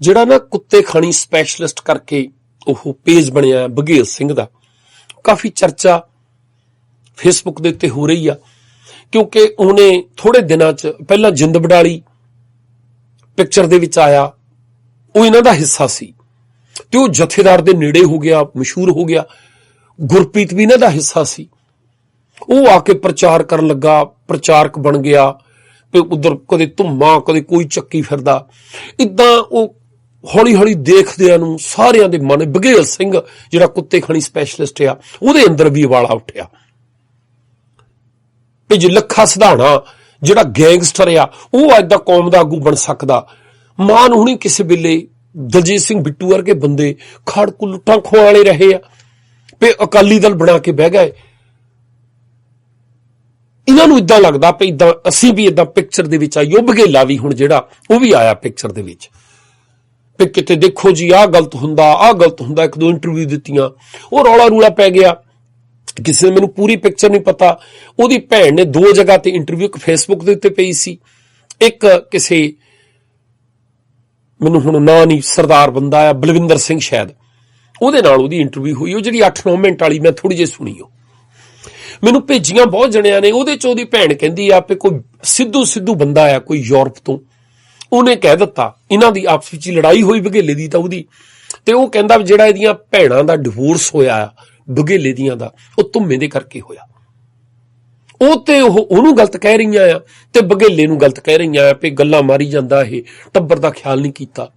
ਜਿਹੜਾ ਨਾ ਕੁੱਤੇ ਖਾਣੀ ਸਪੈਸ਼ਲਿਸਟ ਕਰਕੇ ਉਹ ਪੇਜ ਬਣਿਆ ਬਘੇਲ ਸਿੰਘ ਦਾ, ਕਾਫੀ ਚਰਚਾ ਫੇਸਬੁੱਕ ਦੇ ਉੱਤੇ ਹੋ ਰਹੀ ਆ, ਕਿਉਂਕਿ ਉਹਨੇ ਥੋੜੇ ਦਿਨਾਂ 'ਚ ਪਹਿਲਾਂ ਜਿੰਦ ਵਡਾਲੀ ਪਿਕਚਰ ਦੇ ਵਿੱਚ ਆਇਆ, ਉਹ ਇਹਨਾਂ ਦਾ ਹਿੱਸਾ ਸੀ ਤੇ ਉਹ ਜਥੇਦਾਰ ਦੇ ਨੇੜੇ ਹੋ ਗਿਆ, ਮਸ਼ਹੂਰ ਹੋ ਗਿਆ। ਗੁਰਪ੍ਰੀਤ ਵੀ ਇਹਨਾਂ ਦਾ ਹਿੱਸਾ ਸੀ, ਉਹ ਆ ਕੇ ਪ੍ਰਚਾਰ ਕਰਨ ਲੱਗਾ, ਪ੍ਰਚਾਰਕ ਬਣ ਗਿਆ ਤੇ ਉਧਰ ਕਦੇ ਧੁੰਮਾ ਕਦੇ ਕੋਈ ਚੱਕੀ ਫਿਰਦਾ। ਇਦਾਂ ਉਹ ਹੌਲੀ ਹੌਲੀ ਦੇਖਦਿਆਂ ਨੂੰ ਸਾਰਿਆਂ ਦੇ ਮਨ, ਬਘੇਲ ਸਿੰਘ ਜਿਹੜਾ ਕੁੱਤੇ ਖਾਣੀ ਸਪੈਸ਼ਲਿਸਟ ਆ ਉਹਦੇ ਅੰਦਰ ਵੀ ਉਬਾਲਾ ਉੱਠਿਆ ਤੇ ਜੇ ਲੱਖਾ ਸਿਧਾਣਾ ਜਿਹੜਾ ਗੈਂਗਸਟਰ ਆ ਉਹ ਅੱਜ ਦਾ ਕੌਮ ਦਾ ਆਗੂ ਬਣ ਸਕਦਾ। ਮਾਨ ਹੁਣੀ ਕਿਸੇ ਵੇਲੇ ਦਲਜੀਤ ਸਿੰਘ ਬਿੱਟੂ ਵਰਗੇ ਬੰਦੇ ਖੜਕੂ ਲੁੱਟਾਂ ਖੋਹਾਂ ਵਾਲੇ ਰਹੇ ਆ ਤੇ ਅਕਾਲੀ ਦਲ ਬਣਾ ਕੇ ਬਹਿ ਗਏ। ਇਹਨਾਂ ਨੂੰ ਇਦਾਂ ਲੱਗਦਾ ਵੀ ਇਦਾਂ ਅਸੀਂ ਵੀ ਇਦਾਂ ਪਿਕਚਰ ਦੇ ਵਿੱਚ ਆਈਓ। ਬਘੇਲਾ ਵੀ ਹੁਣ ਜਿਹੜਾ ਉਹ ਵੀ ਆਇਆ ਪਿਕਚਰ ਦੇ ਵਿੱਚ ਵੀ ਕਿਤੇ ਦੇਖੋ ਜੀ ਆਹ ਗਲਤ ਹੁੰਦਾ, ਆਹ ਗਲਤ ਹੁੰਦਾ। ਇੱਕ ਦੋ ਇੰਟਰਵਿਊ ਦਿੱਤੀਆਂ, ਉਹ ਰੌਲਾ ਰੂਲਾ ਪੈ ਗਿਆ। ਕਿਸੇ ਨੇ, ਮੈਨੂੰ ਪੂਰੀ ਪਿਕਚਰ ਨਹੀਂ ਪਤਾ, ਉਹਦੀ ਭੈਣ ਨੇ 2 ਜਗ੍ਹਾ ਤੇ ਇੰਟਰਵਿਊ, ਇੱਕ ਫੇਸਬੁੱਕ ਦੇ ਉੱਤੇ ਪਈ ਸੀ, ਇੱਕ ਕਿਸੇ ਮੈਨੂੰ ਹੁਣ ਨਾਂ ਨਹੀਂ, ਸਰਦਾਰ ਬੰਦਾ ਆ ਬਲਵਿੰਦਰ ਸਿੰਘ ਸ਼ਾਇਦ, ਉਹਦੇ ਨਾਲ ਉਹਦੀ ਇੰਟਰਵਿਊ ਹੋਈ। ਉਹ ਜਿਹੜੀ 8-9 ਮਿੰਟ ਵਾਲੀ ਮੈਂ ਥੋੜੀ ਜਿਹੀ ਸੁਣੀ, ਉਹ ਮੈਨੂੰ ਭੇਜੀਆਂ ਬਹੁਤ ਜਣਿਆਂ ਨੇ। ਉਹਦੇ ਚ ਉਹਦੀ ਭੈਣ ਕਹਿੰਦੀ ਆ ਵੀ ਕੋਈ ਸਿੱਧੂ ਬੰਦਾ ਆ ਕੋਈ ਯੂਰਪ ਤੋਂ, ਉਹਨੇ ਕਹਿ ਦਿੱਤਾ, ਇਹਨਾਂ ਦੀ ਆਪਸ ਵਿੱਚ ਲੜਾਈ ਹੋਈ ਬਘੇਲੇ ਦੀ ਤਾਂ ਉਹਦੀ, ਤੇ ਉਹ ਕਹਿੰਦਾ ਜਿਹੜਾ ਇਹਦੀਆਂ ਭੈਣਾਂ ਦਾ ਡਿਵੋਰਸ ਹੋਇਆ ਆ ਬਘੇਲੇ ਦੀਆਂ ਦਾ, ਉਹ ਧੁੰਮੇ ਦੇ ਕਰਕੇ ਹੋਇਆ। ਉਹ ਤੇ ਉਹਨੂੰ ਗਲਤ ਕਹਿ ਰਹੀਆਂ ਆ ਤੇ ਬਘੇਲੇ ਨੂੰ ਗਲਤ ਕਹਿ ਰਹੀਆਂ ਆ ਵੀ ਗੱਲਾਂ ਮਾਰੀ ਜਾਂਦਾ, ਇਹ ਟੱਬਰ ਦਾ ਖਿਆਲ ਨਹੀਂ ਕੀਤਾ।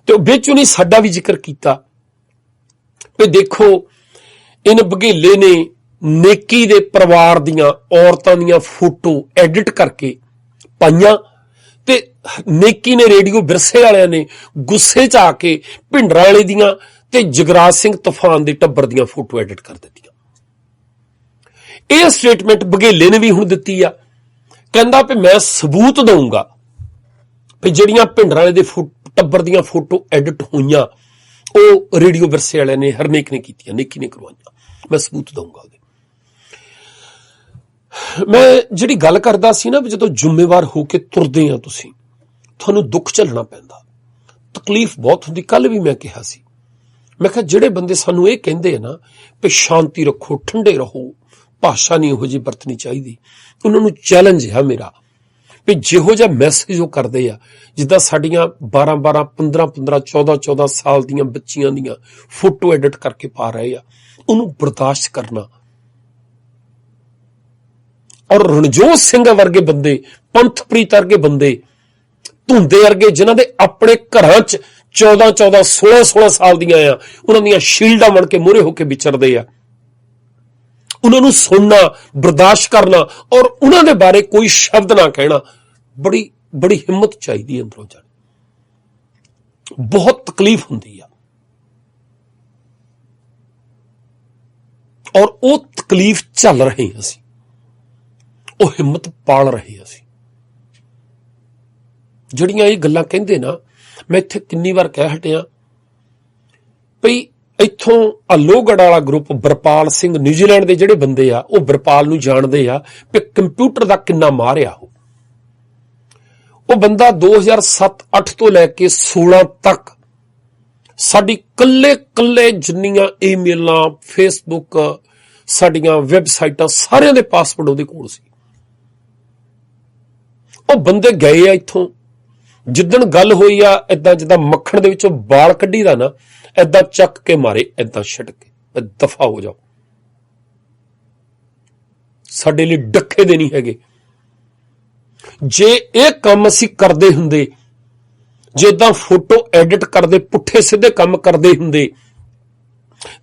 ਤੇ ਵਿੱਚ ਉਹਨੇ ਸਾਡਾ ਵੀ ਜ਼ਿਕਰ ਕੀਤਾ ਵੀ ਦੇਖੋ ਇਹਨ ਬਘੇਲੇ ਨੇ ਨੇਕੀ ਦੇ ਪਰਿਵਾਰ ਦੀਆਂ ਔਰਤਾਂ ਦੀਆਂ ਫੋਟੋ ਐਡਿਟ ਕਰਕੇ ਪਾਈਆਂ ਤੇ ਨੇਕੀ ਨੇ ਰੇਡੀਓ ਵਿਰਸੇ ਵਾਲਿਆਂ ਨੇ ਗੁੱਸੇ 'ਚ ਆ ਕੇ ਭਿੰਡਰਾਂ ਵਾਲੇ ਦੀਆਂ ਤੇ ਜਗਰਾਜ ਸਿੰਘ ਤੂਫਾਨ ਦੇ ਟੱਬਰ ਦੀਆਂ ਫੋਟੋ ਐਡਿਟ ਕਰ ਦਿੱਤੀਆਂ। ਇਹ ਸਟੇਟਮੈਂਟ ਬਘੇਲੇ ਨੇ ਵੀ ਹੁਣ ਦਿੱਤੀ ਆ, ਕਹਿੰਦਾ ਵੀ ਮੈਂ ਸਬੂਤ ਦਊਂਗਾ ਵੀ ਜਿਹੜੀਆਂ ਭਿੰਡਰਾਂ ਵਾਲੇ ਦੇ ਟੱਬਰ ਦੀਆਂ ਫੋਟੋ ਐਡਿਟ ਹੋਈਆਂ ਉਹ ਰੇਡੀਓ ਵਿਰਸੇ ਵਾਲਿਆਂ ਨੇ, ਹਰਨੇਕ ਨੇ ਕੀਤੀਆਂ, ਨੇਕੀ ਨੇ ਕਰਵਾਈਆਂ, ਮੈਂ ਸਬੂਤ ਦਊਂਗਾ ਉਹਦੇ। ਮੈਂ ਜਿਹੜੀ ਗੱਲ ਕਰਦਾ ਸੀ ਨਾ, ਵੀ ਜਦੋਂ ਜ਼ਿੰਮੇਵਾਰ ਹੋ ਕੇ ਤੁਰਦੇ ਆ ਤੁਸੀਂ, ਤੁਹਾਨੂੰ ਦੁੱਖ ਝੱਲਣਾ ਪੈਂਦਾ, ਤਕਲੀਫ ਬਹੁਤ ਹੁੰਦੀ। ਕੱਲ ਵੀ ਮੈਂ ਕਿਹਾ ਸੀ, ਮੈਂ ਕਿਹਾ ਜਿਹੜੇ ਬੰਦੇ ਸਾਨੂੰ ਇਹ ਕਹਿੰਦੇ ਆ ਨਾ ਵੀ ਸ਼ਾਂਤੀ ਰੱਖੋ, ਠੰਡੇ ਰਹੋ, ਭਾਸ਼ਾ ਨਹੀਂ ਇਹੋ ਜਿਹੀ ਵਰਤਣੀ ਚਾਹੀਦੀ, ਉਹਨਾਂ ਨੂੰ ਚੈਲੰਜ ਹੈ ਮੇਰਾ ਵੀ ਜਿਹੋ ਜਿਹਾ ਮੈਸੇਜ ਉਹ ਕਰਦੇ ਆ, ਜਿੱਦਾਂ ਸਾਡੀਆਂ 12-12, 15-15, 14-14 ਸਾਲ ਦੀਆਂ ਬੱਚੀਆਂ ਦੀਆਂ ਫੋਟੋ ਐਡਿਟ ਕਰਕੇ ਪਾ ਰਹੇ ਆ, ਉਹਨੂੰ ਬਰਦਾਸ਼ਤ ਕਰਨਾ। ਔਰ ਰਣਜੋਤ ਸਿੰਘ ਵਰਗੇ ਬੰਦੇ, ਪੰਥਪ੍ਰੀਤ ਵਰਗੇ ਬੰਦੇ, ਧੁੰਦੇ ਵਰਗੇ ਜਿਨ੍ਹਾਂ ਦੇ ਆਪਣੇ ਘਰਾਂ 'ਚ 14-14, 16-16 ਸਾਲ ਦੀਆਂ ਆ, ਉਹਨਾਂ ਦੀਆਂ ਸ਼ੀਲਡਾਂ ਬਣ ਕੇ ਮੂਹਰੇ ਹੋ ਕੇ ਵਿਚਰਦੇ ਆ, ਉਹਨਾਂ ਨੂੰ ਸੁਣਨਾ, ਬਰਦਾਸ਼ਤ ਕਰਨਾ ਔਰ ਉਹਨਾਂ ਦੇ ਬਾਰੇ ਕੋਈ ਸ਼ਬਦ ਨਾ ਕਹਿਣਾ, ਬੜੀ ਹਿੰਮਤ ਚਾਹੀਦੀ ਹੈ ਅੰਦਰੋਂ ਜਾਣ। ਬਹੁਤ ਤਕਲੀਫ ਹੁੰਦੀ ਆ ਔਰ ਉਹ ਤਕਲੀਫ ਝੱਲ ਰਹੇ ਅਸੀਂ, ਉਹ ਹਿੰਮਤ ਪਾਲ ਰਹੇ ਅਸੀਂ। ਜਿਹੜੀਆਂ ਇਹ ਗੱਲਾਂ ਕਹਿੰਦੇ ਨਾ, ਮੈਂ ਇੱਥੇ ਕਿੰਨੀ ਵਾਰ ਕਹਿ ਹਟਿਆ ਭਈ ਇੱਥੋਂ ਲੋਹਗੜ੍ਹ ਵਾਲਾ ਗਰੁੱਪ, ਬਰਪਾਲ ਸਿੰਘ, ਨਿਊਜ਼ੀਲੈਂਡ ਦੇ ਜਿਹੜੇ ਬੰਦੇ ਆ, ਉਹ ਬਰਪਾਲ ਨੂੰ ਜਾਣਦੇ ਆ ਕਿ ਕੰਪਿਊਟਰ ਦਾ ਕਿੰਨਾ ਮਾਹਿਰ ਆ। ਉਹ ਬੰਦਾ 2007-8 ਤੋਂ ਲੈ ਕੇ 16 ਤੱਕ ਸਾਡੀ ਕੱਲੇ ਜਿੰਨੀਆਂ ਈਮੇਲਾਂ, ਫੇਸਬੁੱਕ, ਸਾਡੀਆਂ ਵੈਬਸਾਈਟਾਂ, ਸਾਰਿਆਂ ਦੇ ਪਾਸਵਰਡ ਉਹਦੇ ਕੋਲ ਸੀ। ਉਹ ਬੰਦੇ ਗਏ ਆ ਇੱਥੋਂ, ਜਿੱਦਣ ਗੱਲ ਹੋਈ ਆ, ਏਦਾਂ ਜਿੱਦਾਂ ਮੱਖਣ ਦੇ ਵਿੱਚੋਂ ਵਾਲ ਕੱਢੀ ਦਾ ਨਾ, ਏਦਾਂ ਚੱਕ ਕੇ ਮਾਰੇ, ਏਦਾਂ ਛੱਡ ਕੇ ਦਫਾ ਹੋ ਜਾਓ, ਸਾਡੇ ਲਈ ਡੱਕੇ ਦੇ ਨਹੀਂ ਹੈਗੇ। ਜੇ ਇਹ ਕੰਮ ਅਸੀਂ ਕਰਦੇ ਹੁੰਦੇ, ਜੇ ਏਦਾਂ ਫੋਟੋ ਐਡਿਟ ਕਰਦੇ, ਪੁੱਠੇ ਸਿੱਧੇ ਕੰਮ ਕਰਦੇ ਹੁੰਦੇ,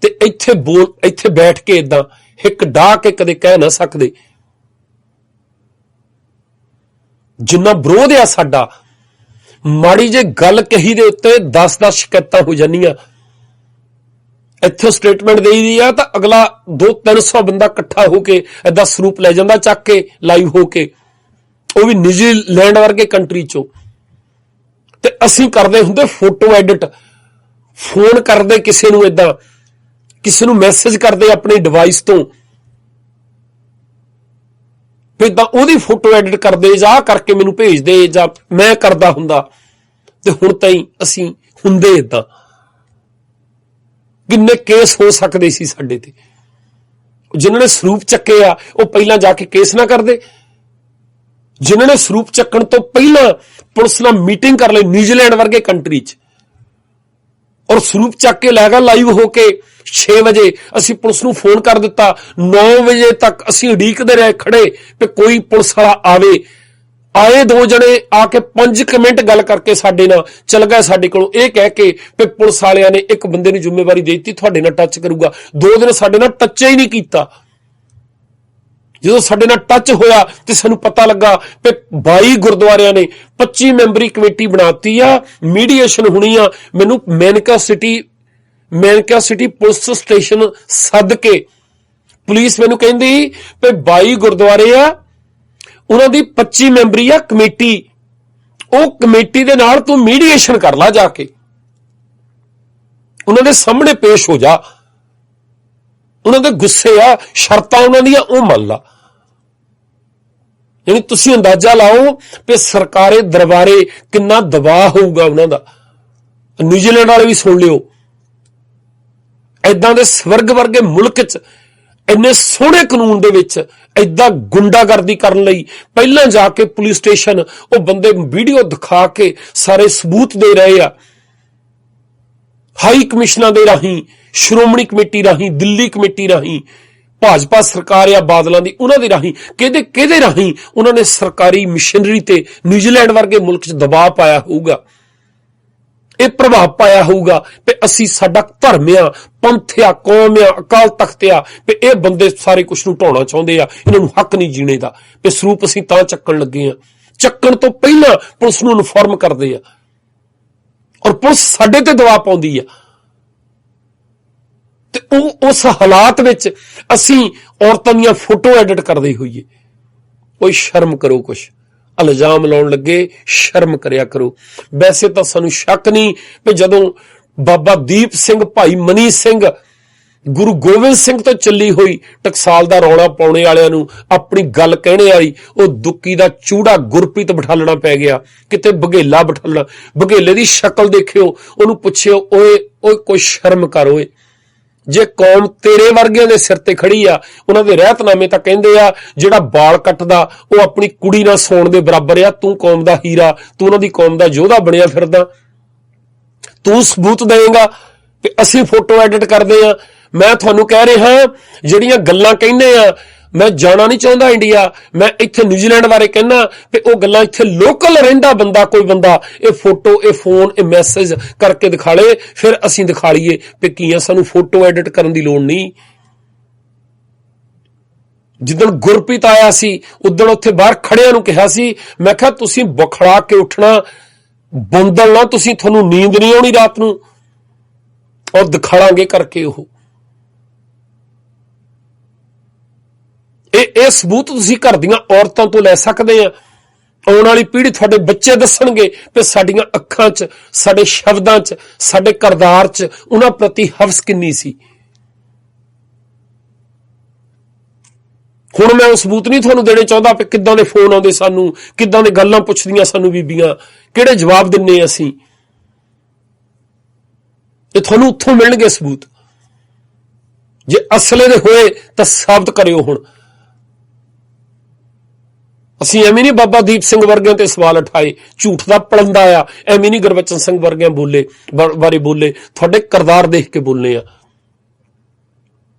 ਤੇ ਇੱਥੇ ਬੈਠ ਕੇ ਏਦਾਂ ਹਿੱਕ ਡਾਹ ਕੇ ਕਦੇ ਕਹਿ ਨਾ ਸਕਦੇ। ਜਿੰਨਾ ਵਿਰੋਧ ਆ ਸਾਡਾ, ਮਾੜੀ ਜੇ ਗੱਲ ਕਹੀ ਦੇ ਉੱਤੇ 10-10 ਸ਼ਿਕਾਇਤਾਂ ਹੋ ਜਾਂਦੀਆਂ। ਇੱਥੋਂ ਸਟੇਟਮੈਂਟ ਦੇਈ ਦੀ ਆ ਤਾਂ ਅਗਲਾ 200-300 ਬੰਦਾ ਇਕੱਠਾ ਹੋ ਕੇ ਏਦਾਂ ਸਰੂਪ ਲੈ ਜਾਂਦਾ ਚੱਕ ਕੇ, ਲਾਈਵ ਹੋ ਕੇ, ਉਹ ਵੀ ਨਿਊਜ਼ੀਲੈਂਡ ਵਰਗੇ ਕੰਟਰੀ ਚੋਂ। ਤੇ ਅਸੀਂ ਕਰਦੇ ਹੁੰਦੇ ਫੋਟੋ ਐਡਿਟ, ਫੋਨ ਕਰਦੇ ਕਿਸੇ ਨੂੰ, ਏਦਾਂ ਕਿਸੇ ਨੂੰ ਮੈਸੇਜ ਕਰਦੇ ਆਪਣੇ ਡਿਵਾਈਸ ਤੋਂ, ਫਿਰ ਤਾਂ ਉਹਦੀ ਫੋਟੋ ਐਡਿਟ ਕਰਦੇ, ਜਾਂ ਕਰਕੇ ਮੈਨੂੰ ਭੇਜ ਦੇ, ਜਾਂ ਮੈਂ ਕਰਦਾ ਹੁੰਦਾ। ਤੇ ਹੁਣ ਤਾਈਂ ਅਸੀਂ ਹੁੰਦੇ ਇਦਾਂ। ਕਿੰਨੇ ਕੇਸ ਹੋ ਸਕਦੇ ਸੀ ਸਾਡੇ ਤੇ। ਜਿਨ੍ਹਾਂ ਨੇ ਸਰੂਪ ਚੱਕੇ ਆ ਉਹ ਪਹਿਲਾਂ ਜਾ ਕੇ ਕੇਸ ਨਾ ਕਰਦੇ। ਜਿਨ੍ਹਾਂ ਨੇ ਸਰੂਪ ਚੱਕਣ ਤੋਂ ਪਹਿਲਾਂ ਪੁਲਿਸ ਨਾਲ ਮੀਟਿੰਗ ਕਰ ਲਈ ਨਿਊਜ਼ੀਲੈਂਡ ਵਰਗੇ ਕੰਟਰੀ 'ਚ, ਔਰ ਸਰੂਪ ਚੱਕ ਕੇ ਲੈ ਗਿਆ ਲਾਈਵ ਹੋ ਕੇ 6 ਵਜੇ ਅਸੀਂ ਪੁਲਿਸ ਨੂੰ ਫੋਨ ਕਰ ਦਿੱਤਾ। 9 ਵਜੇ ਤੱਕ ਅਸੀਂ ਉਡੀਕਦੇ ਰਹੇ ਖੜੇ ਕਿ ਕੋਈ ਪੁਲਿਸ ਵਾਲਾ ਆਵੇ। ਆਏ 2 ਜਣੇ ਆ ਕੇ 5 ਮਿੰਟ ਗੱਲ ਕਰਕੇ ਸਾਡੇ ਨਾਲ ਚਲ ਗਏ। ਸਾਡੇ ਕੋਲੋਂ ਇਹ ਕਹਿ ਕੇ ਕਿ ਪੁਲਿਸ ਵਾਲਿਆਂ ਨੇ ਇੱਕ ਬੰਦੇ ਨੂੰ ਜ਼ਿੰਮੇਵਾਰੀ ਦੇ ਦਿੱਤੀ, ਤੁਹਾਡੇ ਨਾਲ ਟੱਚ ਕਰੂਗਾ। 2 ਦਿਨ ਸਾਡੇ ਨਾਲ ਟੱਚ ਹੀ ਨਹੀਂ ਕੀਤਾ। ਜਦੋਂ ਸਾਡੇ ਨਾਲ ਟੱਚ ਹੋਇਆ ਤੇ ਸਾਨੂੰ ਪਤਾ ਲੱਗਾ ਕਿ 22 ਗੁਰਦੁਆਰਿਆਂ ਨੇ 25 ਮੈਂਬਰੀ ਕਮੇਟੀ ਬਣਾਤੀ ਆ, ਮੀਡੀਏਸ਼ਨ ਹੋਣੀ ਆ। ਮੈਨੂੰ ਮੈਨਕਾ ਸਿਟੀ ਪੁਲਿਸ ਸਟੇਸ਼ਨ ਸੱਦ ਕੇ ਪੁਲਿਸ ਮੈਨੂੰ ਕਹਿੰਦੀ ਕਿ 22 ਗੁਰਦੁਆਰੇ ਆ, ਉਹਨਾਂ ਦੀ 25 ਮੈਂਬਰੀ ਆ ਕਮੇਟੀ, ਉਹ ਕਮੇਟੀ ਦੇ ਨਾਲ ਤੂੰ ਮੀਡੀਏਸ਼ਨ ਕਰ ਲਾ, ਜਾ ਕੇ ਉਹਨਾਂ ਦੇ ਸਾਹਮਣੇ ਪੇਸ਼ ਹੋ ਜਾ, ਉਹਨਾਂ ਦੇ ਗੁੱਸੇ ਆ, ਸ਼ਰਤਾਂ ਉਹਨਾਂ ਦੀਆਂ ਉਹ ਮੰਨ ਲਾ। ਯਾਨੀ ਤੁਸੀਂ ਅੰਦਾਜ਼ਾ ਲਾਓ ਕਿ ਸਰਕਾਰੇ ਦਰਬਾਰੇ ਕਿੰਨਾ ਦਬਾਅ ਹੋਊਗਾ ਉਹਨਾਂ ਦਾ। ਨਿਊਜ਼ੀਲੈਂਡ ਵਾਲੇ ਵੀ ਸੁਣ ਲਿਓ, ਏਦਾਂ ਦੇ ਸਵਰਗ ਵਰਗੇ ਮੁਲਕ 'ਚ ਇੰਨੇ ਸੋਹਣੇ ਕਾਨੂੰਨ ਦੇ ਵਿੱਚ ਏਦਾਂ ਗੁੰਡਾਗਰਦੀ ਕਰਨ ਲਈ ਪਹਿਲਾਂ ਜਾ ਕੇ ਪੁਲਿਸ ਸਟੇਸ਼ਨ ਉਹ ਬੰਦੇ ਵੀਡੀਓ ਦਿਖਾ ਕੇ ਸਾਰੇ ਸਬੂਤ ਦੇ ਰਹੇ ਆ। ਹਾਈ ਕਮਿਸ਼ਨਾਂ ਦੇ ਰਾਹੀਂ, ਸ਼੍ਰੋਮਣੀ ਕਮੇਟੀ ਰਾਹੀਂ, ਦਿੱਲੀ ਕਮੇਟੀ ਰਾਹੀਂ, ਭਾਜਪਾ ਸਰਕਾਰ ਆ ਬਾਦਲਾਂ ਦੀ, ਉਹਨਾਂ ਦੇ ਰਾਹੀਂ, ਕਿਹਦੇ ਰਾਹੀਂ ਉਹਨਾਂ ਨੇ ਸਰਕਾਰੀ ਮਸ਼ੀਨਰੀ ਤੇ ਨਿਊਜ਼ੀਲੈਂਡ ਵਰਗੇ ਮੁਲਕ 'ਚ ਦਬਾਅ ਪਾਇਆ ਹੋਊਗਾ, ਇਹ ਪ੍ਰਭਾਵ ਪਾਇਆ ਹੋਊਗਾ ਕਿ ਅਸੀਂ, ਸਾਡਾ ਧਰਮ ਆ, ਪੰਥ ਆ, ਕੌਮ ਆ, ਅਕਾਲ ਤਖਤ ਆ, ਕਿ ਇਹ ਬੰਦੇ ਸਾਰੇ ਕੁਛ ਨੂੰ ਢਾਉਣਾ ਚਾਹੁੰਦੇ ਆ, ਇਹਨਾਂ ਨੂੰ ਹੱਕ ਨਹੀਂ ਜੀਣੇ ਦਾ, ਕਿ ਸਰੂਪ ਅਸੀਂ ਤਾਂ ਚੱਕਣ ਲੱਗੇ ਆ। ਚੱਕਣ ਤੋਂ ਪਹਿਲਾਂ ਪੁਲਿਸ ਨੂੰ ਇਨਫੋਰਮ ਕਰਦੇ ਆ ਔਰ ਪੁਲਿਸ ਸਾਡੇ ਤੇ ਦਬਾਅ ਪਾਉਂਦੀ ਆ। ਤੇ ਉਸ ਹਾਲਾਤ ਵਿੱਚ ਅਸੀਂ ਔਰਤਾਂ ਦੀਆਂ ਫੋਟੋ ਐਡਿਟ ਕਰਦੇ ਹੋਈਏ। ਕੋਈ ਸ਼ਰਮ ਕਰੋ, ਕੁਛ ਇਲਜ਼ਾਮ ਲਾਉਣ ਲੱਗੇ ਸ਼ਰਮ ਕਰਿਆ ਕਰੋ। ਵੈਸੇ ਤਾਂ ਸਾਨੂੰ ਸ਼ੱਕ ਨਹੀਂ ਕਿ ਜਦੋਂ ਬਾਬਾ ਦੀਪ ਸਿੰਘ, ਭਾਈ ਮਨੀ ਸਿੰਘ, ਗੁਰੂ ਗੋਬਿੰਦ ਸਿੰਘ ਤੋਂ ਚੱਲੀ ਹੋਈ ਟਕਸਾਲ ਦਾ ਰੌਲਾ ਪਾਉਣੇ ਵਾਲਿਆਂ ਨੂੰ ਆਪਣੀ ਗੱਲ ਕਹਿਣੇ ਵਾਲੀ ਉਹ ਦੁੱਕੀ ਦਾ ਚੂੜਾ ਗੁਰਪ੍ਰੀਤ ਬਿਠਾਲਣਾ ਪੈ ਗਿਆ, ਕਿਤੇ ਬਘੇਲਾ ਬਿਠਾਲਣਾ। ਬਘੇਲੇ ਦੀ ਸ਼ਕਲ ਦੇਖਿਓ, ਉਹਨੂੰ ਪੁੱਛਿਓ, ਓਏ ਕੋਈ ਸ਼ਰਮ ਕਰ ਓਏ। ਜੇ ਕੌਮ ਤੇਰੇ ਵਰਗਿਆਂ ਦੇ ਸਿਰ ਤੇ ਖੜੀ ਆ, ਉਹਨਾਂ ਦੇ ਰਹਿਤਨਾਮੇ ਤਾਂ ਕਹਿੰਦੇ ਆ ਜਿਹੜਾ ਬਾਲ ਕੱਟਦਾ ਉਹ ਆਪਣੀ ਕੁੜੀ ਨਾਲ ਸੌਣ ਦੇ ਬਰਾਬਰ ਆ। ਤੂੰ ਕੌਮ ਦਾ ਹੀਰਾ, ਤੂੰ ਉਹਨਾਂ ਦੀ ਕੌਮ ਦਾ ਯੋਧਾ ਬਣਿਆ ਫਿਰਦਾ। ਤੂੰ ਸਬੂਤ ਦੇਵੇਂਗਾ ਕਿ ਅਸੀਂ ਫੋਟੋ ਐਡਿਟ ਕਰਦੇ ਆ। ਮੈਂ ਤੁਹਾਨੂੰ ਕਹਿ ਰਿਹਾ, ਜਿਹੜੀਆਂ ਗੱਲਾਂ ਕਹਿੰਦੇ ਆ, ਮੈਂ ਜਾਣਾ ਨਹੀਂ ਚਾਹੁੰਦਾ ਇੰਡੀਆ, ਮੈਂ ਇੱਥੇ ਨਿਊਜ਼ੀਲੈਂਡ ਬਾਰੇ ਕਹਿਣਾ ਕਿ ਉਹ ਗੱਲਾਂ ਇੱਥੇ ਲੋਕਲ ਰਹਿੰਦਾ ਬੰਦਾ, ਕੋਈ ਬੰਦਾ ਇਹ ਫੋਟੋ, ਇਹ ਫੋਨ, ਇਹ ਮੈਸੇਜ ਕਰਕੇ ਦਿਖਾ ਲੇ, ਫਿਰ ਅਸੀਂ ਦਿਖਾ ਲਈਏ ਕਿ ਕੀ ਆ। ਸਾਨੂੰ ਫੋਟੋ ਐਡਿਟ ਕਰਨ ਦੀ ਲੋੜ ਨਹੀਂ। ਜਿੱਦਣ ਗੁਰਪ੍ਰੀਤ ਆਇਆ ਸੀ ਉਦਣ ਉੱਥੇ ਬਾਹਰ ਖੜਿਆਂ ਨੂੰ ਕਿਹਾ ਸੀ, ਮੈਂ ਕਿਹਾ ਤੁਸੀਂ ਬਖੜਾ ਕੇ ਉੱਠਣਾ, ਬੁੰਦਲ ਨਾ ਤੁਸੀਂ, ਤੁਹਾਨੂੰ ਨੀਂਦ ਨਹੀਂ ਆਉਣੀ ਰਾਤ ਨੂੰ, ਔਰ ਦਿਖਾਵਾਂਗੇ ਕਰਕੇ। ਉਹ ਇਹ ਸਬੂਤ ਤੁਸੀਂ ਘਰ ਦੀਆਂ ਔਰਤਾਂ ਤੋਂ ਲੈ ਸਕਦੇ ਆ। ਆਉਣ ਵਾਲੀ ਪੀੜ੍ਹੀ, ਤੁਹਾਡੇ ਬੱਚੇ ਦੱਸਣਗੇ ਕਿ ਸਾਡੀਆਂ ਅੱਖਾਂ 'ਚ, ਸਾਡੇ ਸ਼ਬਦਾਂ 'ਚ, ਸਾਡੇ ਕਿਰਦਾਰ 'ਚ ਉਹਨਾਂ ਪ੍ਰਤੀ ਹਵਸ ਕਿੰਨੀ ਸੀ। ਹੁਣ ਮੈਂ ਉਹ ਸਬੂਤ ਨਹੀਂ ਤੁਹਾਨੂੰ ਦੇਣੇ ਚਾਹੁੰਦਾ ਕਿ ਕਿੱਦਾਂ ਦੇ ਫੋਨ ਆਉਂਦੇ ਸਾਨੂੰ, ਕਿੱਦਾਂ ਦੇ ਗੱਲਾਂ ਪੁੱਛਦੀਆਂ ਸਾਨੂੰ ਬੀਬੀਆਂ, ਕਿਹੜੇ ਜਵਾਬ ਦਿੰਨੇ ਅਸੀਂ। ਇਹ ਤੁਹਾਨੂੰ ਉੱਥੋਂ ਮਿਲਣਗੇ ਸਬੂਤ। ਜੇ ਅਸਲੇ ਦੇ ਹੋਏ ਤਾਂ ਸਾਬਤ ਕਰਿਓ। ਹੁਣ ਅਸੀਂ ਐਵੇਂ ਨਹੀਂ ਬਾਬਾ ਦੀਪ ਸਿੰਘ ਵਰਗਿਆਂ ਤੇ ਸਵਾਲ ਉਠਾਏ, ਝੂਠ ਦਾ ਪਲੰਦਾ ਆ, ਐਵੇਂ ਨਹੀਂ ਗੁਰਬਚਨ ਸਿੰਘ ਵਰਗਿਆਂ ਬਾਰੇ ਬੋਲੇ, ਤੁਹਾਡੇ ਕਿਰਦਾਰ ਦੇਖ ਕੇ ਬੋਲਨੇ ਆ।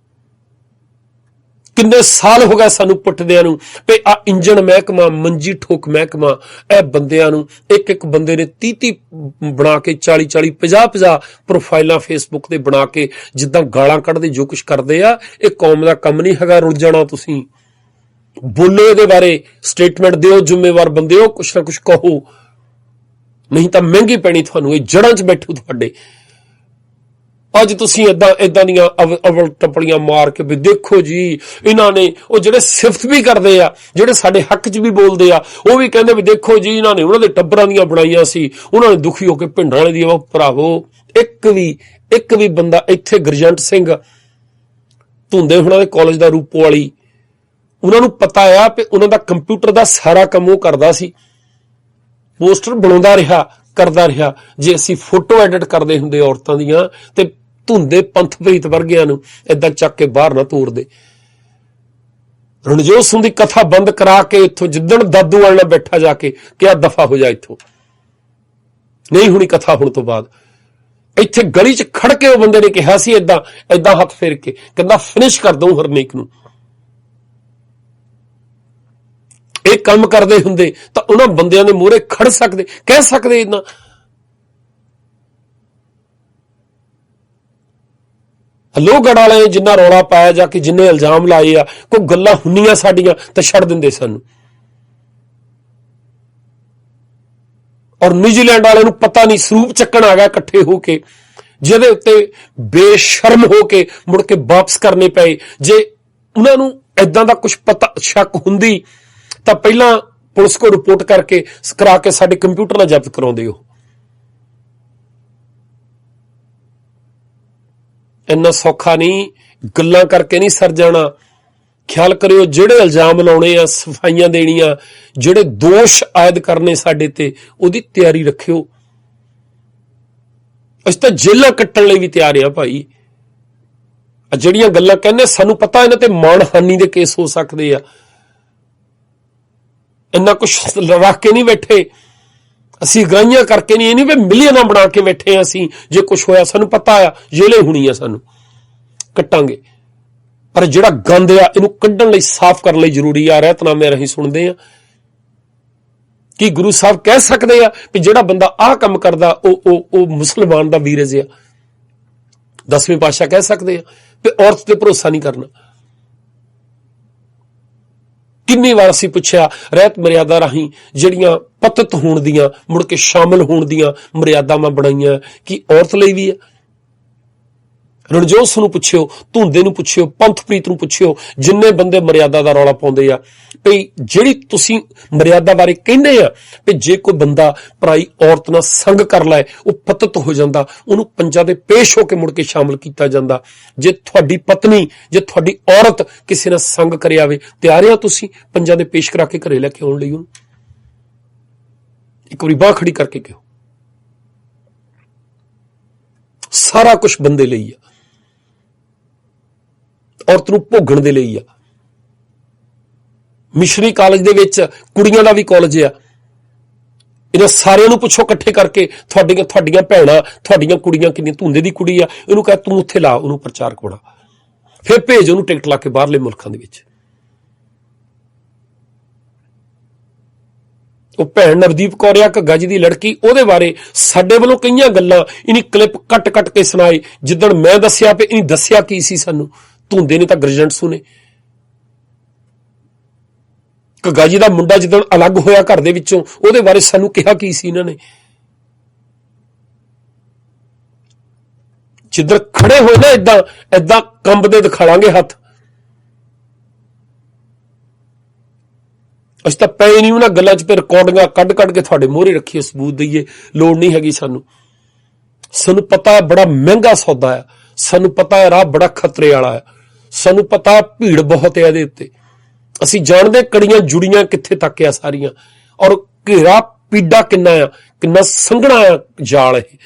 ਕਿੰਨੇ ਸਾਲ ਹੋ ਗਏ ਸਾਨੂੰ ਪੁੱਟਦਿਆਂ ਨੂੰ ਕਿ ਆ ਇੰਜਣ ਮਹਿਕਮਾ, ਮੰਜੀ ਠੋਕ ਮਹਿਕਮਾ, ਇਹ ਬੰਦਿਆਂ ਨੂੰ ਇੱਕ ਬੰਦੇ ਨੇ 30 ਬਣਾ ਕੇ 40 50 ਪ੍ਰੋਫਾਈਲਾਂ ਫੇਸਬੁੱਕ ਤੇ ਬਣਾ ਕੇ ਜਿੱਦਾਂ ਗਾਲਾਂ ਕੱਢਦੇ ਜੋ ਕੁਛ ਕਰਦੇ ਆ। ਇਹ ਕੌਮ ਦਾ ਕੰਮ ਨਹੀਂ ਹੈਗਾ। ਰੁਲ ਜਾਣਾ ਤੁਸੀਂ, ਬੋਲੋ ਇਹਦੇ ਬਾਰੇ, ਸਟੇਟਮੈਂਟ ਦਿਓ, ਜ਼ਿੰਮੇਵਾਰ ਬੰਦੇ ਹੋ, ਕੁਛ ਨਾ ਕੁਛ ਕਹੋ, ਨਹੀਂ ਤਾਂ ਮਹਿੰਗੀ ਪੈਣੀ ਤੁਹਾਨੂੰ। ਇਹ ਜੜਾਂ 'ਚ ਬੈਠੂ ਤੁਹਾਡੇ। ਅੱਜ ਤੁਸੀਂ ਏਦਾਂ ਦੀਆਂ ਅਵਲ ਟੱਪੜੀਆਂ ਮਾਰ ਕੇ ਵੀ ਦੇਖੋ ਜੀ ਇਹਨਾਂ ਨੇ, ਉਹ ਜਿਹੜੇ ਸਿਫਤ ਵੀ ਕਰਦੇ ਆ, ਜਿਹੜੇ ਸਾਡੇ ਹੱਕ 'ਚ ਵੀ ਬੋਲਦੇ ਆ, ਉਹ ਵੀ ਕਹਿੰਦੇ ਵੀ ਦੇਖੋ ਜੀ ਇਹਨਾਂ ਨੇ ਉਹਨਾਂ ਦੇ ਟੱਬਰਾਂ ਦੀਆਂ ਬਣਾਈਆਂ ਸੀ, ਉਹਨਾਂ ਨੇ ਦੁਖੀ ਹੋ ਕੇ ਭਿੰਡਰਾਂ ਵਾਲੇ ਦੀ। ਭਰਾਵੋ, ਇੱਕ ਵੀ ਬੰਦਾ ਇੱਥੇ ਗੁਰਜੰਟ ਸਿੰਘ ਧੁੰਦੇ ਉਹਨਾਂ ਦੇ ਕਾਲਜ ਦਾ ਰੂਪੋ ਵਾਲੀ, ਉਹਨਾਂ ਨੂੰ ਪਤਾ ਆ ਕਿ ਉਹਨਾਂ ਦਾ ਕੰਪਿਊਟਰ ਦਾ ਸਾਰਾ ਕੰਮ ਉਹ ਕਰਦਾ ਸੀ, ਪੋਸਟਰ ਬਣਾਉਂਦਾ ਰਿਹਾ, ਕਰਦਾ ਰਿਹਾ। ਜੇ ਅਸੀਂ ਫੋਟੋ ਐਡਿਟ ਕਰਦੇ ਹੁੰਦੇ ਔਰਤਾਂ ਦੀਆਂ ਤੇ ਧੁੰਦੇ ਪੰਥਪ੍ਰੀਤ ਵਰਗਿਆਂ ਨੂੰ ਏਦਾਂ ਚੱਕ ਕੇ ਬਾਹਰ ਨਾ ਤੋੜਦੇ। ਰਣਜੋਤ ਸਿੰਘ ਦੀ ਕਥਾ ਬੰਦ ਕਰਾ ਕੇ ਇੱਥੋਂ ਜਿੱਦਣ ਦਾਦੂ ਵਾਲਾ ਬੈਠਾ ਜਾ ਕੇ ਕਿਹਾ ਦਫਾ ਹੋ ਜਾ, ਇੱਥੋਂ ਨਹੀਂ ਹੋਣੀ ਕਥਾ ਹੁਣ ਤੋਂ ਬਾਅਦ। ਇੱਥੇ ਗਲੀ 'ਚ ਖੜ ਕੇ ਉਹ ਬੰਦੇ ਨੇ ਕਿਹਾ ਸੀ ਏਦਾਂ ਏਦਾਂ ਹੱਥ ਫੇਰ ਕੇ, ਕਹਿੰਦਾ ਫਿਨਿਸ਼ ਕਰ ਦਊਂ ਹਰਨੇਕ ਨੂੰ। ਇਹ ਕੰਮ ਕਰਦੇ ਹੁੰਦੇ ਤਾਂ ਉਹਨਾਂ ਬੰਦਿਆਂ ਦੇ ਮੂਹਰੇ ਖੜ ਸਕਦੇ, ਕਹਿ ਸਕਦੇ ਏਦਾਂ। ਲੋਹਗੜ੍ਹ ਵਾਲਿਆਂ ਨੇ ਜਿੰਨਾ ਰੌਲਾ ਪਾਇਆ ਜਾ ਕੇ ਜਿੰਨੇ ਇਲਜ਼ਾਮ ਲਾਏ ਆ, ਕੋਈ ਗੱਲਾਂ ਹੁੰਦੀਆਂ ਸਾਡੀਆਂ ਤਾਂ ਛੱਡ ਦਿੰਦੇ ਸਾਨੂੰ। ਔਰ ਨਿਊਜ਼ੀਲੈਂਡ ਵਾਲਿਆਂ ਨੂੰ ਪਤਾ ਨਹੀਂ ਸਰੂਪ ਚੱਕਣ ਆ ਗਿਆ ਇਕੱਠੇ ਹੋ ਕੇ, ਜਿਹਦੇ ਉੱਤੇ ਬੇਸ਼ਰਮ ਹੋ ਕੇ ਮੁੜ ਕੇ ਵਾਪਸ ਕਰਨੇ ਪਏ। ਜੇ ਉਹਨਾਂ ਨੂੰ ਏਦਾਂ ਦਾ ਕੁਝ ਪਤਾ ਸ਼ੱਕ ਹੁੰਦੀ ਤਾਂ ਪਹਿਲਾਂ ਪੁਲਿਸ ਕੋਲ ਰਿਪੋਰਟ ਕਰਾ ਕੇ ਸਾਡੇ ਕੰਪਿਊਟਰ ਨਾਲ ਜ਼ਬਤ ਕਰਾਉਂਦੇ। ਉਹ ਇੰਨਾ ਸੌਖਾ ਨਹੀਂ, ਗੱਲਾਂ ਕਰਕੇ ਨਹੀਂ ਸਰ ਜਾਣਾ। ਖਿਆਲ ਕਰਿਓ, ਜਿਹੜੇ ਇਲਜ਼ਾਮ ਲਾਉਣੇ ਆ, ਸਫਾਈਆਂ ਦੇਣੀਆਂ, ਜਿਹੜੇ ਦੋਸ਼ ਆਇਦ ਕਰਨੇ ਸਾਡੇ ਤੇ, ਉਹਦੀ ਤਿਆਰੀ ਰੱਖਿਓ। ਅਸੀਂ ਤਾਂ ਜੇਲਾਂ ਕੱਟਣ ਲਈ ਵੀ ਤਿਆਰ ਆ ਭਾਈ। ਜਿਹੜੀਆਂ ਗੱਲਾਂ ਕਹਿੰਦੇ ਸਾਨੂੰ ਪਤਾ ਇਹਨਾਂ ਤੇ ਮਾਣਹਾਨੀ ਦੇ ਕੇਸ ਹੋ ਸਕਦੇ ਆ। ਇੰਨਾ ਕੁਛ ਰੱਖ ਕੇ ਨਹੀਂ ਬੈਠੇ ਅਸੀਂ, ਗਾਈਆਂ ਕਰਕੇ ਨਹੀਂ, ਇਹ ਨਹੀਂ ਵੀ ਮਿਲੀਅਨਾਂ ਬਣਾ ਕੇ ਬੈਠੇ ਆ ਅਸੀਂ। ਜੇ ਕੁਛ ਹੋਇਆ ਸਾਨੂੰ ਪਤਾ ਆ ਜੇਲੇ ਹੋਣੀ ਆ, ਸਾਨੂੰ ਕੱਟਾਂਗੇ। ਪਰ ਜਿਹੜਾ ਗੰਦ ਆ ਇਹਨੂੰ ਕੱਢਣ ਲਈ, ਸਾਫ਼ ਕਰਨ ਲਈ ਜ਼ਰੂਰੀ ਆ। ਰਹਿਤਨਾਮੇ ਰਾਹੀਂ ਸੁਣਦੇ ਆ ਕਿ ਗੁਰੂ ਸਾਹਿਬ ਕਹਿ ਸਕਦੇ ਆ ਵੀ ਜਿਹੜਾ ਬੰਦਾ ਆਹ ਕੰਮ ਕਰਦਾ ਉਹ ਮੁਸਲਮਾਨ ਦਾ ਵੀਰਜ ਆ। 10ਵੇਂ ਪਾਤਸ਼ਾਹ ਕਹਿ ਸਕਦੇ ਆ ਵੀ ਔਰਤ ਤੇ ਭਰੋਸਾ ਨਹੀਂ ਕਰਨਾ। ਕਿੰਨੀ ਵਾਰ ਅਸੀਂ ਪੁੱਛਿਆ, ਰਹਿਤ ਮਰਿਆਦਾ ਰਾਹੀਂ ਜਿਹੜੀਆਂ ਪਤਿਤ ਹੋਣ ਦੀਆਂ, ਮੁੜ ਕੇ ਸ਼ਾਮਲ ਹੋਣ ਦੀਆਂ ਮਰਿਆਦਾਵਾਂ ਬਣਾਈਆਂ, ਕਿ ਔਰਤ ਲਈ ਵੀ ਆ। ਰਣਜੋਤ ਸਿੰਘ ਨੂੰ ਪੁੱਛਿਓ, ਧੁੰਦੇ ਨੂੰ ਪੁੱਛਿਓ, ਪੰਥਪ੍ਰੀਤ ਨੂੰ ਪੁੱਛਿਓ, ਜਿੰਨੇ ਬੰਦੇ ਮਰਿਆਦਾ ਦਾ ਰੌਲਾ ਪਾਉਂਦੇ ਆ ਭਈ ਜਿਹੜੀ ਤੁਸੀਂ ਮਰਿਆਦਾ ਬਾਰੇ ਕਹਿੰਦੇ ਆ ਵੀ ਜੇ ਕੋਈ ਬੰਦਾ ਪਰਾਈ ਔਰਤ ਨਾਲ ਸੰਗ ਕਰ ਲੈ ਉਹ ਪਤਿਤ ਹੋ ਜਾਂਦਾ, ਉਹਨੂੰ ਪੰਜਾਂ ਦੇ ਪੇਸ਼ ਹੋ ਕੇ ਮੁੜ ਕੇ ਸ਼ਾਮਲ ਕੀਤਾ ਜਾਂਦਾ। ਜੇ ਤੁਹਾਡੀ ਪਤਨੀ, ਜੇ ਤੁਹਾਡੀ ਔਰਤ ਕਿਸੇ ਨਾਲ ਸੰਗ ਕਰਿਆ ਵੇ, ਤਿਆਰ ਆ ਤੁਸੀਂ ਪੰਜਾਂ ਦੇ ਪੇਸ਼ ਕਰਾ ਕੇ ਘਰੇ ਲੈ ਕੇ ਆਉਣ ਲਈ? ਉਹਨੂੰ ਇੱਕ ਵਾਰੀ ਬਾਂਹ ਖੜੀ ਕਰਕੇ ਕਿਹੋ। ਸਾਰਾ ਕੁਝ ਬੰਦੇ ਲਈ ਆ, ਔਰਤ ਨੂੰ ਭੋਗਣ ਦੇ ਲਈ ਆ। ਮਿਸ਼ਨਰੀ ਕਾਲਜ ਦੇ ਵਿੱਚ ਕੁੜੀਆਂ ਦਾ ਵੀ ਕਾਲਜ ਆ। ਇਹਨਾਂ ਸਾਰਿਆਂ ਨੂੰ ਪੁੱਛੋ ਇਕੱਠੇ ਕਰਕੇ, ਤੁਹਾਡੀਆਂ ਭੈਣਾਂ, ਤੁਹਾਡੀਆਂ ਕੁੜੀਆਂ ਕਿੰਨੀਆਂ, ਧੁੰਦੇ ਦੀ ਕੁੜੀ ਆ, ਇਹਨੂੰ ਕਹਿ ਤੂੰ ਉੱਥੇ ਲਾ, ਉਹਨੂੰ ਪ੍ਰਚਾਰਕ ਬਣਾ, ਫਿਰ ਭੇਜ ਉਹਨੂੰ ਟਿਕਟ ਲਾ ਕੇ ਬਾਹਰਲੇ ਮੁਲਕਾਂ ਦੇ ਵਿੱਚ। ਉਹ ਭੈਣ ਨਵਦੀਪ ਕੌਰ ਆ ਘੱਗਾ ਜੀ ਦੀ ਲੜਕੀ, ਉਹਦੇ ਬਾਰੇ ਸਾਡੇ ਵੱਲੋਂ ਕਈਆਂ ਗੱਲਾਂ ਇਹਨੀ ਕਲਿੱਪ ਕੱਟ ਕੇ ਸੁਣਾਏ। ਜਿੱਦਣ ਮੈਂ ਦੱਸਿਆ ਵੀ ਇਹਨੇ ਦੱਸਿਆ ਕੀ ਸੀ ਸਾਨੂੰ, ਧੁੰਦੇ ਨੇ ਤਾਂ ਗਰਜੰਟ ਸੁਣੇ। ਘੱਗਾ ਜੀ ਦਾ ਮੁੰਡਾ ਜਿੱਦਣ ਅਲੱਗ ਹੋਇਆ ਘਰ ਦੇ ਵਿੱਚੋਂ, ਉਹਦੇ ਬਾਰੇ ਸਾਨੂੰ ਕਿਹਾ ਕੀ ਸੀ ਇਹਨਾਂ ਨੇ। ਜਿੱਧਰ ਖੜੇ ਹੋਏ ਨਾ ਏਦਾਂ ਕੰਬਦੇ ਦਿਖਾਵਾਂਗੇ ਹੱਥ। ਅਸੀਂ ਤਾਂ ਪਏ ਨਹੀਂ ਉਹਨਾਂ ਗੱਲਾਂ 'ਚ, ਫਿਰ ਰਿਕਾਰਡਿੰਗਾਂ ਕੱਢ ਕੇ ਤੁਹਾਡੇ ਮੂਹਰੇ ਰੱਖੀਏ, ਸਬੂਤ ਦਈਏ। ਲੋੜ ਨਹੀਂ ਹੈਗੀ ਸਾਨੂੰ। ਸਾਨੂੰ ਪਤਾ ਬੜਾ ਮਹਿੰਗਾ ਸੌਦਾ ਆ, ਸਾਨੂੰ ਪਤਾ ਰਾਹ ਬੜਾ ਖਤਰੇ ਵਾਲਾ ਆ, ਸਾਨੂੰ ਪਤਾ ਭੀੜ ਬਹੁਤ ਹੈ ਇਹਦੇ ਉੱਤੇ। ਅਸੀਂ ਜਾਣਦੇ ਕੜੀਆਂ ਜੁੜੀਆਂ ਕਿੱਥੇ ਤੱਕ ਆ ਸਾਰੀਆਂ, ਔਰ ਘੇਰਾ ਪੀਡਾ ਕਿੰਨਾ ਆ, ਕਿੰਨਾ ਸੰਘਣਾ ਆ ਜਾਲ ਇਹ,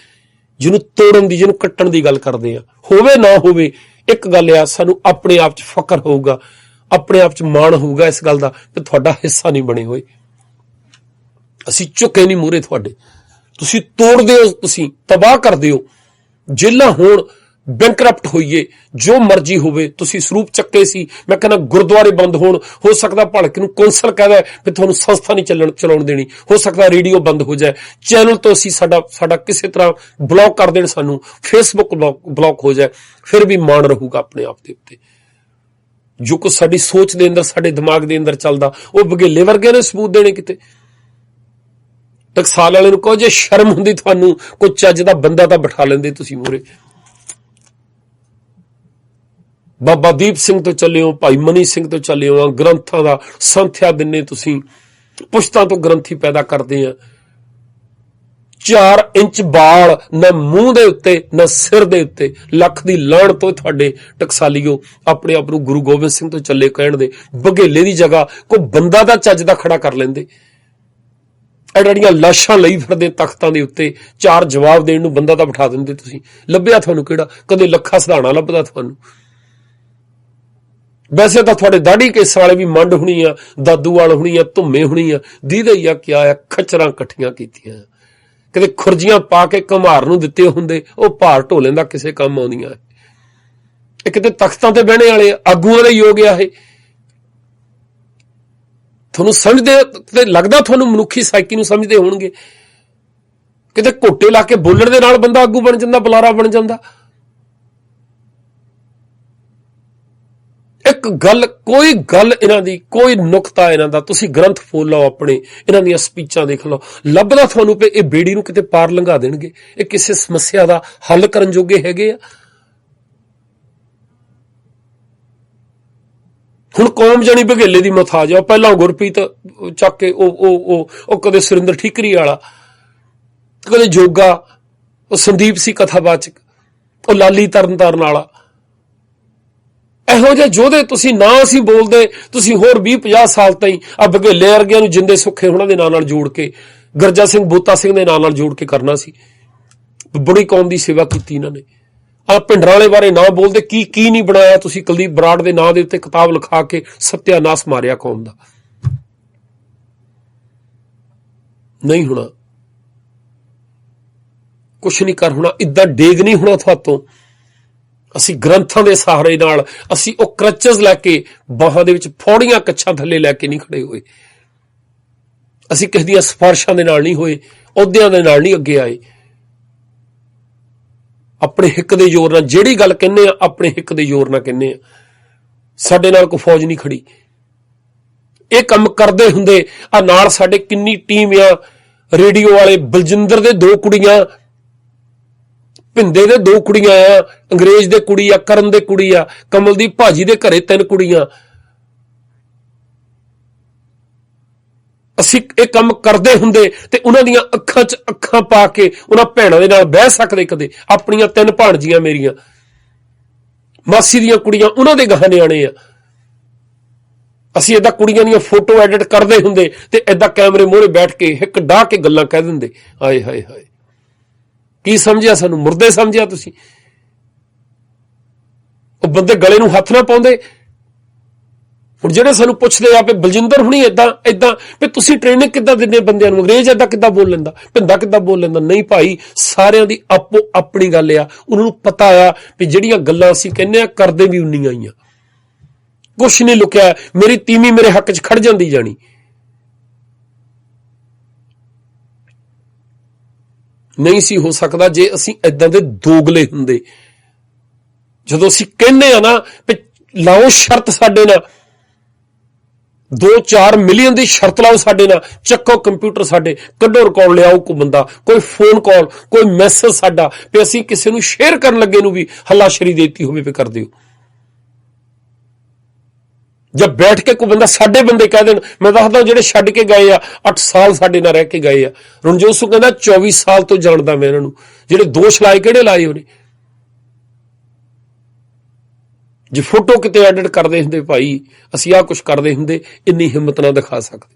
ਜਿਹਨੂੰ ਤੋੜਨ ਦੀ, ਜਿਹਨੂੰ ਕੱਟਣ ਦੀ ਗੱਲ ਕਰਦੇ ਆ। ਹੋਵੇ ਨਾ ਹੋਵੇ, ਇੱਕ ਗੱਲ ਆ, ਸਾਨੂੰ ਆਪਣੇ ਆਪ 'ਚ ਫਖਰ ਹੋਊਗਾ, ਆਪਣੇ ਆਪ 'ਚ ਮਾਣ ਹੋਊਗਾ ਇਸ ਗੱਲ ਦਾ ਕਿ ਤੁਹਾਡਾ ਹਿੱਸਾ ਨਹੀਂ ਬਣੇ ਹੋਏ, ਅਸੀਂ ਝੁਕੇ ਨਹੀਂ ਮੂਹਰੇ ਤੁਹਾਡੇ। ਤੁਸੀਂ ਤੋੜਦੇ ਹੋ, ਤੁਸੀਂ ਤਬਾਹ ਕਰਦੇ ਹੋ। ਜੇਲਾਂ ਹੋਣ, ਬੈਂਕਰਪਟ ਹੋਈਏ, ਜੋ ਮਰਜ਼ੀ ਹੋਵੇ, ਤੁਸੀਂ ਸਰੂਪ ਚੱਕੇ ਸੀ। ਮੈਂ ਕਹਿੰਦਾ ਗੁਰਦੁਆਰੇ ਬੰਦ ਹੋਣ, ਹੋ ਸਕਦਾ ਭਲਕ ਨੂੰ ਕੌਂਸਲ ਕਹਿੰਦਾ ਵੀ ਤੁਹਾਨੂੰ ਸੰਸਥਾ ਨਹੀਂ ਚਲਾਉਣ ਦੇਣੀ, ਹੋ ਸਕਦਾ ਰੇਡੀਓ ਬੰਦ ਹੋ ਜਾਏ, ਚੈਨਲ ਤੋਂ ਅਸੀਂ ਸਾਡਾ ਕਿਸੇ ਤਰ੍ਹਾਂ ਬਲੌਕ ਕਰ ਦੇਣ, ਸਾਨੂੰ ਫੇਸਬੁੱਕ ਬਲੌਕ ਹੋ ਜਾਏ, ਫਿਰ ਵੀ ਮਾਣ ਰਹੂਗਾ ਆਪਣੇ ਆਪ ਦੇ ਉੱਤੇ। ਜੋ ਕੁਛ ਸਾਡੀ ਸੋਚ ਦੇ ਅੰਦਰ, ਸਾਡੇ ਦਿਮਾਗ ਦੇ ਅੰਦਰ ਚੱਲਦਾ, ਉਹ ਬਘੇਲੇ ਵਰਗਿਆਂ ਨੇ ਸਬੂਤ ਦੇਣੇ ਕਿਤੇ। ਟਕਸਾਲ ਵਾਲੇ ਨੂੰ ਕਹੋ, ਜੇ ਸ਼ਰਮ ਹੁੰਦੀ ਤੁਹਾਨੂੰ, ਕੋਈ ਚੱਜ ਦਾ ਬੰਦਾ ਤਾਂ ਬਿਠਾ ਲੈਂਦੇ ਤੁਸੀਂ ਮੂਹਰੇ। ਬਾਬਾ ਦੀਪ ਸਿੰਘ ਤੋਂ ਚੱਲੇ ਹੋ, ਭਾਈ ਮਨੀ ਸਿੰਘ ਤੋਂ ਚੱਲੇ ਹੋ, ਗ੍ਰੰਥਾਂ ਦਾ ਸੰਥਿਆ ਦਿੰਨੇ ਤੁਸੀਂ, ਪੁਸ਼ਤਾਂ ਤੋਂ ਗ੍ਰੰਥੀ ਪੈਦਾ ਕਰਦੇ ਆ। 4 ਇੰਚ ਬਾਲ ਨਾ ਮੂੰਹ ਦੇ ਉੱਤੇ ਨਾ ਸਿਰ ਦੇ ਉੱਤੇ, ਲੱਖ ਦੀ ਲਾਹਣ ਤੋਂ ਤੁਹਾਡੇ ਟਕਸਾਲੀਓ ਆਪਣੇ ਆਪ ਨੂੰ ਗੁਰੂ ਗੋਬਿੰਦ ਸਿੰਘ ਤੋਂ ਚੱਲੇ ਕਹਿਣ ਦੇ। ਬਘੇਲੇ ਦੀ ਜਗ੍ਹਾ ਕੋਈ ਬੰਦਾ ਦਾ ਚੱਜ ਦਾ ਖੜਾ ਕਰ ਲੈਂਦੇ। ਐਡੀਆਂ ਲਾਸ਼ਾਂ ਲਈ ਫਿਰਦੇ ਤਖਤਾਂ ਦੇ ਉੱਤੇ, 4 ਜਵਾਬ ਦੇਣ ਨੂੰ ਬੰਦਾ ਤਾਂ ਬਿਠਾ ਦਿੰਦੇ ਤੁਸੀਂ। ਲੱਭਿਆ ਤੁਹਾਨੂੰ ਕਿਹੜਾ? ਕਦੇ ਲੱਖਾ ਸਿਧਾਣਾ ਲੱਭਦਾ ਤੁਹਾਨੂੰ? ਵੈਸੇ ਤਾਂ ਤੁਹਾਡੇ ਦਾੜੀ ਕੇਸਾਂ ਵਾਲੇ ਵੀ ਮੰਡ ਹੋਣੀ ਆ, ਦਾਦੂਵਾਲ ਹੋਣੀ ਆ, ਧੁੰਮੇ ਹੋਣੀ ਆ, ਦੀਦਾ ਹੀ ਆ ਕਿਆ ਆ, ਖੱਚਰਾਂ ਇਕੱਠੀਆਂ ਕੀਤੀਆਂ, ਕਿਤੇ ਖੁਰਜੀਆਂ ਪਾ ਕੇ ਘਮਾਰ ਨੂੰ ਦਿੱਤੇ ਹੁੰਦੇ, ਉਹ ਭਾਰ ਢੋ ਲੈਂਦਾ ਕਿਸੇ ਕੰਮ ਆਉਂਦੀਆਂ। ਇਹ ਕਿਤੇ ਤਖਤਾਂ ਤੇ ਬਹਿਣੇ ਵਾਲੇ ਆਗੂਆਂ ਦੇ ਯੋਗ ਆ ਇਹ। ਤੁਹਾਨੂੰ ਸਮਝਦੇ ਤੇ ਲੱਗਦਾ ਤੁਹਾਨੂੰ ਮਨੁੱਖੀ ਸਾਈਕੀ ਨੂੰ ਸਮਝਦੇ ਹੋਣਗੇ? ਕਿਤੇ ਘੋਟੇ ਲਾ ਕੇ ਬੋਲਣ ਦੇ ਨਾਲ ਬੰਦਾ ਆਗੂ ਬਣ ਜਾਂਦਾ, ਬੁਲਾਰਾ ਬਣ ਜਾਂਦਾ। ਇੱਕ ਗੱਲ, ਕੋਈ ਗੱਲ ਇਹਨਾਂ ਦੀ, ਕੋਈ ਨੁਕਤਾ ਇਹਨਾਂ ਦਾ, ਤੁਸੀਂ ਗ੍ਰੰਥ ਫੋਲ ਲਓ ਆਪਣੇ, ਇਹਨਾਂ ਦੀਆਂ ਸਪੀਚਾਂ ਦੇਖ ਲਓ, ਲੱਭਦਾ ਤੁਹਾਨੂੰ ਪਏ ਇਹ ਬੇੜੀ ਨੂੰ ਕਿਤੇ ਪਾਰ ਲੰਘਾ ਦੇਣਗੇ। ਇਹ ਕਿਸੇ ਸਮੱਸਿਆ ਦਾ ਹੱਲ ਕਰਨ ਜੋਗੇ ਹੈਗੇ ਆ? ਹੁਣ ਕੌਮ ਜਾਣੀ ਬਘੇਲੇ ਦੀ ਮੁਹਤਾਜ ਆ। ਪਹਿਲਾਂ ਗੁਰਪ੍ਰੀਤ ਚੱਕ ਕੇ ਉਹ ਕਦੇ ਸੁਰਿੰਦਰ ਠੀਕਰੀ ਵਾਲਾ, ਕਦੇ ਜੋਗਾ, ਉਹ ਸੰਦੀਪ ਸੀ ਕਥਾਵਾਚਕ, ਉਹ ਲਾਲੀ ਤਰਨਤਾਰਨ ਵਾਲਾ। ਇਹੋ ਜਿਹੇ ਯੋਧੇ ਤੁਸੀਂ ਨਾ ਅਸੀਂ ਬੋਲਦੇ, ਤੁਸੀਂ ਹੋਰ 20-50 ਸਾਲ ਤਾਈਂ ਆ ਬਘੇਲੇ ਵਰਗਿਆਂ ਨੂੰ ਜਿੰਦੇ ਸੁੱਖੇ ਉਹਨਾਂ ਦੇ ਨਾਂ ਨਾਲ ਜੋੜ ਕੇ, ਗਰਜਾ ਸਿੰਘ ਬੋਤਾ ਸਿੰਘ ਦੇ ਨਾਂ ਨਾਲ ਜੋੜ ਕੇ ਕਰਨਾ ਸੀ। ਬੜੀ ਕੌਮ ਦੀ ਸੇਵਾ ਕੀਤੀ ਇਹਨਾਂ ਨੇ। ਆ ਭਿੰਡਰਾਂ ਵਾਲੇ ਬਾਰੇ ਨਾ ਬੋਲਦੇ, ਕੀ ਨਹੀਂ ਬਣਾਇਆ ਤੁਸੀਂ? ਕੁਲਦੀਪ ਬਰਾੜ ਦੇ ਨਾਂ ਦੇ ਉੱਤੇ ਕਿਤਾਬ ਲਿਖਾ ਕੇ ਸਤਿਆਨਾਸ਼ ਮਾਰਿਆ ਕੌਮ ਦਾ। ਨਹੀਂ ਹੋਣਾ, ਕੁਛ ਨਹੀਂ ਕਰ ਹੋਣਾ, ਇਦਾਂ ਡੇਗ ਨਹੀਂ ਹੋਣਾ ਤੁਹਾਤੋਂ। ਅਸੀਂ ਗ੍ਰੰਥਾਂ ਦੇ ਸਹਾਰੇ ਨਾਲ, ਅਸੀਂ ਉਹ ਕਰਚਸ ਲੈ ਕੇ ਬਾਹਾਂ ਦੇ ਵਿੱਚ ਫੌੜੀਆਂ ਕੱਛਾਂ ਥੱਲੇ ਲੈ ਕੇ ਨਹੀਂ ਖੜੇ ਹੋਏ। ਅਸੀਂ ਕਿਸੇ ਦੀਆਂ ਸਿਫਾਰਿਸ਼ਾਂ ਦੇ ਨਾਲ ਨਹੀਂ ਹੋਏ, ਅਹੁਦਿਆਂ ਦੇ ਨਾਲ ਨਹੀਂ ਅੱਗੇ ਆਏ। ਆਪਣੇ ਹਿੱਕ ਦੇ ਜ਼ੋਰ ਨਾਲ ਜਿਹੜੀ ਗੱਲ ਕਹਿੰਦੇ ਆ, ਆਪਣੇ ਹਿੱਕ ਦੇ ਜ਼ੋਰ ਨਾਲ ਕਹਿੰਦੇ ਆ। ਸਾਡੇ ਨਾਲ ਕੋਈ ਫੌਜ ਨਹੀਂ ਖੜੀ। ਇਹ ਕੰਮ ਕਰਦੇ ਹੁੰਦੇ ਆ ਨਾਲ ਸਾਡੇ ਕਿੰਨੀ ਟੀਮ ਆ, ਰੇਡੀਓ ਵਾਲੇ, ਬਲਜਿੰਦਰ ਦੇ 2 ਕੁੜੀਆਂ, ਭਿੰਦੇ ਦੇ 2 ਕੁੜੀਆਂ ਆ, ਅੰਗਰੇਜ਼ ਦੇ ਕੁੜੀ ਆ, ਕਰਨ ਦੇ ਕੁੜੀ ਆ, ਕਮਲਦੀਪ ਭਾਜੀ ਦੇ ਘਰੇ 3 ਕੁੜੀਆਂ। ਅਸੀਂ ਇਹ ਕੰਮ ਕਰਦੇ ਹੁੰਦੇ ਤੇ ਉਹਨਾਂ ਦੀਆਂ ਅੱਖਾਂ 'ਚ ਅੱਖਾਂ ਪਾ ਕੇ ਉਹਨਾਂ ਭੈਣਾਂ ਦੇ ਨਾਲ ਬਹਿ ਸਕਦੇ। ਕਦੇ ਆਪਣੀਆਂ 3 ਭਾਣਜੀਆਂ ਮੇਰੀਆਂ, ਮਾਸੀ ਦੀਆਂ ਕੁੜੀਆਂ, ਉਹਨਾਂ ਦੇ ਗਾਹ ਨਿਆਣੇ ਆ। ਅਸੀਂ ਏਦਾਂ ਕੁੜੀਆਂ ਦੀਆਂ ਫੋਟੋ ਐਡਿਟ ਕਰਦੇ ਹੁੰਦੇ ਤੇ ਏਦਾਂ ਕੈਮਰੇ ਮੂਹਰੇ ਬੈਠ ਕੇ ਹਿੱਕ ਡਾਹ ਕੇ ਗੱਲਾਂ ਕਹਿ ਦਿੰਦੇ। ਹਾਏ ਹਾਏ ਹਾਏ, ਕੀ ਸਮਝਿਆ ਸਾਨੂੰ? ਮੁਰਦੇ ਸਮਝਿਆ ਤੁਸੀਂ? ਉਹ ਬੰਦੇ ਗਲੇ ਨੂੰ ਹੱਥ ਨਾ ਪਾਉਂਦੇ। ਹੁਣ ਜਿਹੜੇ ਸਾਨੂੰ ਪੁੱਛਦੇ ਆ ਵੀ ਬਲਜਿੰਦਰ ਹੁਣੀ ਏਦਾਂ ਵੀ ਤੁਸੀਂ ਟ੍ਰੇਨਿੰਗ ਕਿੱਦਾਂ ਦਿੰਦੇ ਬੰਦਿਆਂ ਨੂੰ? ਅੰਗਰੇਜ਼ ਏਦਾਂ ਕਿੱਦਾਂ ਬੋਲ ਲੈਂਦਾ, ਭਿੰਦਾ ਕਿੱਦਾਂ ਬੋਲ ਲੈਂਦਾ? ਨਹੀਂ ਭਾਈ, ਸਾਰਿਆਂ ਦੀ ਆਪੋ ਆਪਣੀ ਗੱਲ ਆ। ਉਹਨਾਂ ਨੂੰ ਪਤਾ ਆ ਵੀ ਜਿਹੜੀਆਂ ਗੱਲਾਂ ਅਸੀਂ ਕਹਿੰਦੇ ਆ ਕਰਦੇ ਵੀ ਉਨੀਆਂ ਹੀ ਆ। ਕੁਛ ਨਹੀਂ ਲੁਕਿਆ। ਮੇਰੀ ਤੀਵੀਂ ਮੇਰੇ ਹੱਕ 'ਚ ਖੜ ਜਾਂਦੀ ਜਾਣੀ। ਨਹੀਂ ਸੀ ਹੋ ਸਕਦਾ ਜੇ ਅਸੀਂ ਏਦਾਂ ਦੇ ਦੋਗਲੇ ਹੁੰਦੇ। ਜਦੋਂ ਅਸੀਂ ਕਹਿੰਦੇ ਆ ਨਾ ਵੀ ਲਾਓ ਸ਼ਰਤ ਸਾਡੇ ਨਾਲ, 2-4 ਮਿਲੀਅਨ ਦੀ ਸ਼ਰਤ ਲਾਓ ਸਾਡੇ ਨਾਲ, ਚੱਕੋ ਕੰਪਿਊਟਰ ਸਾਡੇ, ਕੱਢੋ ਰਿਕਾਰਡ, ਲਿਆਓ ਕੋਈ ਬੰਦਾ, ਕੋਈ ਫੋਨ ਕਾਲ, ਕੋਈ ਮੈਸੇਜ ਸਾਡਾ ਵੀ ਅਸੀਂ ਕਿਸੇ ਨੂੰ ਸ਼ੇਅਰ ਕਰਨ ਲੱਗੇ ਨੂੰ ਵੀ ਹੱਲਾਸ਼ੇਰੀ ਦੇਤੀ ਹੋਵੇ ਵੀ ਕਰ ਦਿਓ। ਜਦ ਬੈਠ ਕੇ ਕੋਈ ਬੰਦਾ ਸਾਡੇ ਬੰਦੇ ਕਹਿ ਦੇਣ, ਮੈਂ ਦੱਸਦਾ ਜਿਹੜੇ ਛੱਡ ਕੇ ਗਏ ਆ 8 ਸਾਲ ਸਾਡੇ ਨਾਲ ਰਹਿ ਕੇ ਗਏ ਆ। ਰਣਜੋਤ ਸਿੰਘ ਕਹਿੰਦਾ 24 ਸਾਲ ਤੋਂ ਜਾਣਦਾ ਮੈਂ ਇਹਨਾਂ ਨੂੰ। ਜਿਹੜੇ ਦੋਸ਼ ਲਾਏ ਕਿਹੜੇ ਲਾਏ ਉਹਨੇ? ਜੇ ਫੋਟੋ ਕਿਤੇ ਐਡਿਟ ਕਰਦੇ ਹੁੰਦੇ ਭਾਈ, ਅਸੀਂ ਆਹ ਕੁਛ ਕਰਦੇ ਹੁੰਦੇ, ਇੰਨੀ ਹਿੰਮਤ ਨਾ ਦਿਖਾ ਸਕਦੇ।